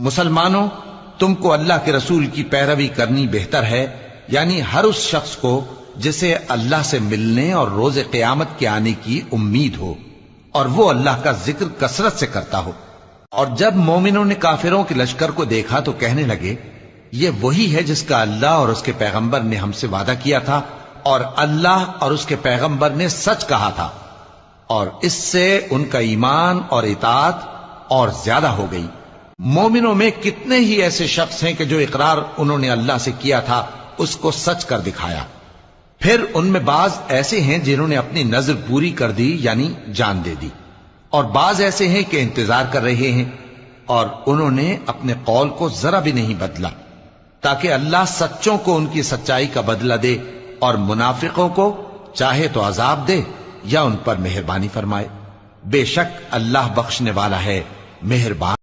مسلمانوں، تم کو اللہ کے رسول کی پیروی کرنی بہتر ہے، یعنی ہر اس شخص کو جسے اللہ سے ملنے اور روز قیامت کے آنے کی امید ہو اور وہ اللہ کا ذکر کثرت سے کرتا ہو۔ اور جب مومنوں نے کافروں کے لشکر کو دیکھا تو کہنے لگے، یہ وہی ہے جس کا اللہ اور اس کے پیغمبر نے ہم سے وعدہ کیا تھا، اور اللہ اور اس کے پیغمبر نے سچ کہا تھا، اور اس سے ان کا ایمان اور اطاعت اور زیادہ ہو گئی۔ مومنوں میں کتنے ہی ایسے شخص ہیں کہ جو اقرار انہوں نے اللہ سے کیا تھا اس کو سچ کر دکھایا۔ پھر ان میں بعض ایسے ہیں جنہوں نے اپنی نظر پوری کر دی، یعنی جان دے دی، اور بعض ایسے ہیں کہ انتظار کر رہے ہیں، اور انہوں نے اپنے قول کو ذرا بھی نہیں بدلا، تاکہ اللہ سچوں کو ان کی سچائی کا بدلہ دے اور منافقوں کو چاہے تو عذاب دے یا ان پر مہربانی فرمائے۔ بے شک اللہ بخشنے والا ہے، مہربان۔